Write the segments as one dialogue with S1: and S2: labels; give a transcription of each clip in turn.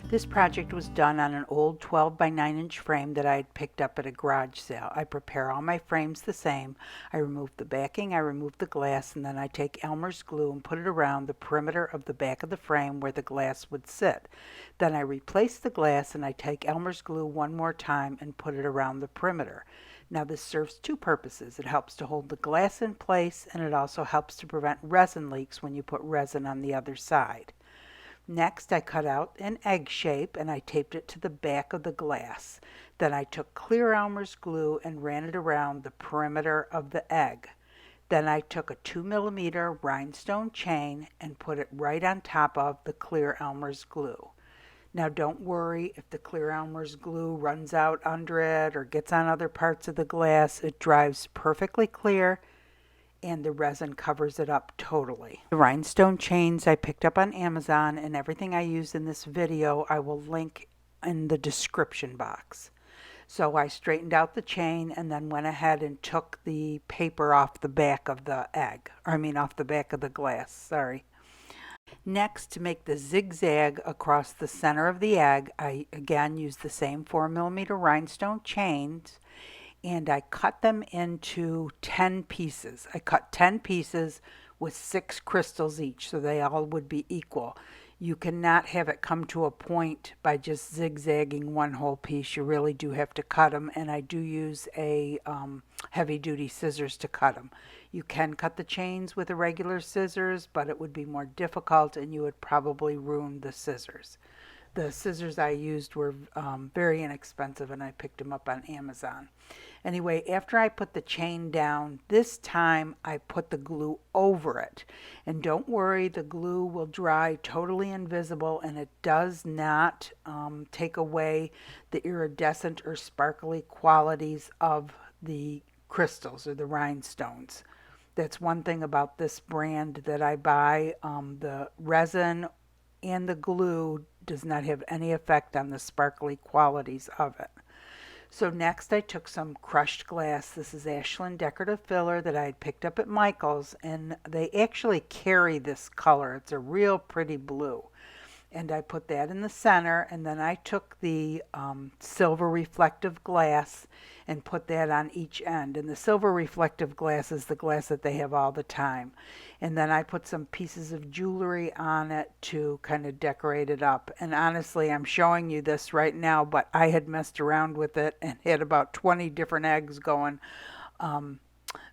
S1: This project was done on an old 12 by 9 inch frame that I had picked up at a garage sale. I prepare all my frames the same. I remove the backing, I remove the glass, and then I take Elmer's glue and put it around the perimeter of the back of the frame where the glass would sit. Then I replace the glass and I take Elmer's glue one more time and put it around the perimeter. Now this serves two purposes. It helps to hold the glass in place, and it also helps to prevent resin leaks when you put resin on the other side. Next, I cut out an egg shape and I taped it to the back of the glass. Then I took clear Elmer's glue and ran it around the perimeter of the egg. Then I took a 2mm rhinestone chain and put it right on top of the clear Elmer's glue. Now don't worry if the clear Elmer's glue runs out under it or gets on other parts of the glass. It dries perfectly clear and the resin covers it up totally. The rhinestone chains I picked up on Amazon, and everything I use in this video I will link in the description box. So I straightened out the chain and then went ahead and took the paper off the back of the egg. Off the back of the glass, sorry. Next, to make the zigzag across the center of the egg, I again used the same 4mm rhinestone chains, and I cut them into 10 pieces. I cut 10 pieces with 6 crystals each, so they all would be equal. You cannot have it come to a point by just zigzagging one whole piece. You really do have to cut them, and I do use a heavy-duty scissors to cut them. You can cut the chains with a regular scissors, but it would be more difficult and you would probably ruin the scissors. The scissors I used were very inexpensive, and I picked them up on Amazon. Anyway, after I put the chain down, this time I put the glue over it. And don't worry, the glue will dry totally invisible, and it does not take away the iridescent or sparkly qualities of the crystals or the rhinestones. That's one thing about this brand that I buy. The resin and the glue does not have any effect on the sparkly qualities of it. So next I took some crushed glass. This is Ashland decorative filler that I had picked up at Michael's, and they actually carry this color. It's a real pretty blue. And I put that in the center, and then I took the silver reflective glass and put that on each end. And the silver reflective glass is the glass that they have all the time. And then I put some pieces of jewelry on it to kind of decorate it up. And honestly, I'm showing you this right now, but I had messed around with it and had about 20 different eggs going.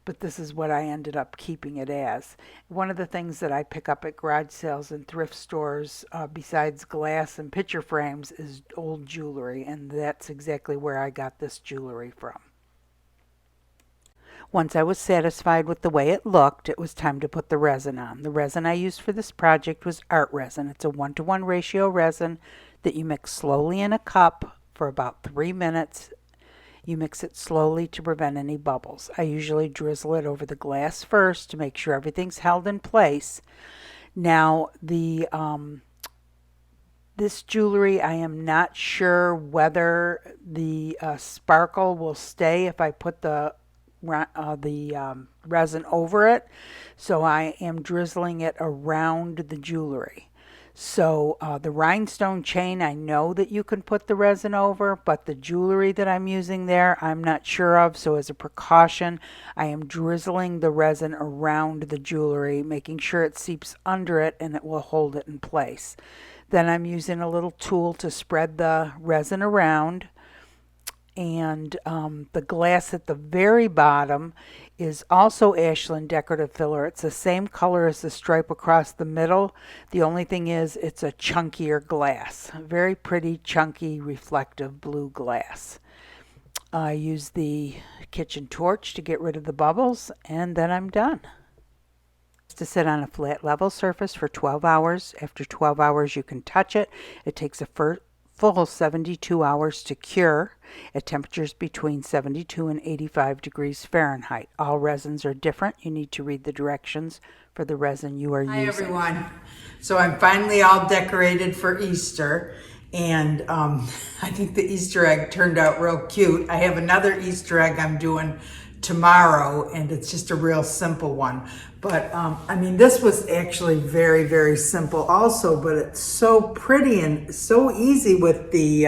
S1: But this is what I ended up keeping it as. One of the things that I pick up at garage sales and thrift stores, besides glass and picture frames, is old jewelry, and that's exactly where I got this jewelry from. Once I was satisfied with the way it looked, it was time to put the resin on. The resin I used for this project was art resin. It's a 1-to-1 ratio resin that you mix slowly in a cup for about 3 minutes. You mix it slowly to prevent any bubbles. I usually drizzle it over the glass first to make sure everything's held in place. Now, this jewelry, I am not sure whether the sparkle will stay if I put the resin over it, so I am drizzling it around the jewelry. So the rhinestone chain, I know that you can put the resin over, but the jewelry that I'm using there, I'm not sure of. So as a precaution, I am drizzling the resin around the jewelry, making sure it seeps under it and it will hold it in place. Then I'm using a little tool to spread the resin around. And the glass at the very bottom is also Ashland decorative filler. It's the same color as the stripe across the middle. The only thing is it's a chunkier glass. Very pretty, chunky, reflective blue glass. I use the kitchen torch to get rid of the bubbles, and then I'm done. To sit on a flat level surface for 12 hours. After 12 hours you can touch it. It takes a full 72 hours to cure at temperatures between 72 and 85 degrees Fahrenheit. All resins are different. You need to read the directions for the resin you are using.
S2: Hi everyone. So I'm finally all decorated for Easter, and I think the Easter egg turned out real cute. I have another Easter egg I'm doing tomorrow, and it's just a real simple one. But I mean, this was actually very, very simple also, but it's so pretty and so easy with the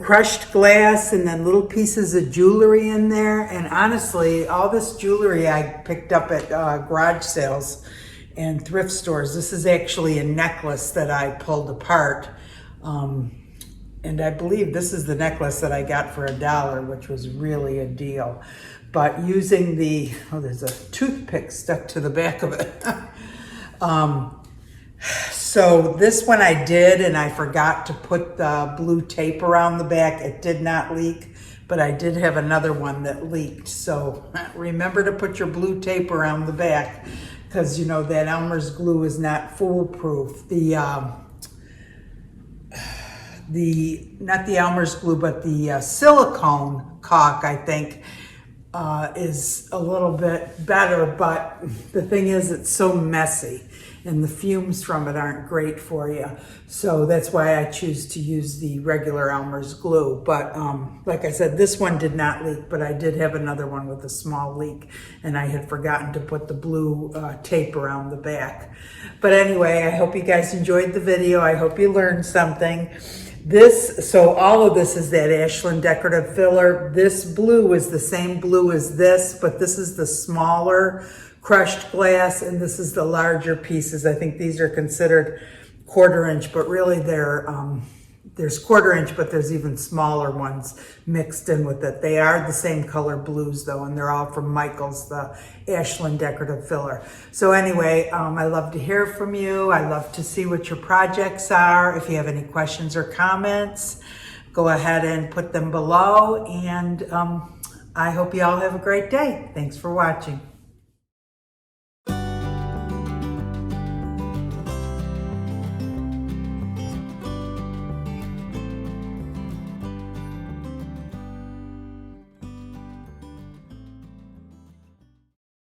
S2: crushed glass and then little pieces of jewelry in there. And honestly, all this jewelry I picked up at garage sales and thrift stores. This is actually a necklace that I pulled apart. And I believe this is the necklace that I got for $1, which was really a deal. But using the, oh, there's a toothpick stuck to the back of it. So this one I did, and I forgot to put the blue tape around the back. It did not leak, but I did have another one that leaked. So remember to put your blue tape around the back, because you know that Elmer's glue is not foolproof. Not the Elmer's glue, but the silicone caulk, I think, is a little bit better, but the thing is it's so messy and the fumes from it aren't great for you. So that's why I choose to use the regular Elmer's glue. But like I said, this one did not leak, but I did have another one with a small leak, and I had forgotten to put the blue tape around the back. But anyway, I hope you guys enjoyed the video. I hope you learned something. So all of this is that Ashland decorative filler. This blue is the same blue as this, but this is the smaller crushed glass, and this is the larger pieces. I think these are considered 1/4 inch, but really there's 1/4 inch, but there's even smaller ones mixed in with it. They are the same color blues though, and they're all from Michael's, the Ashland decorative filler. So anyway, I love to hear from you. I love to see what your projects are. If you have any questions or comments, go ahead and put them below. And I hope you all have a great day. Thanks for watching.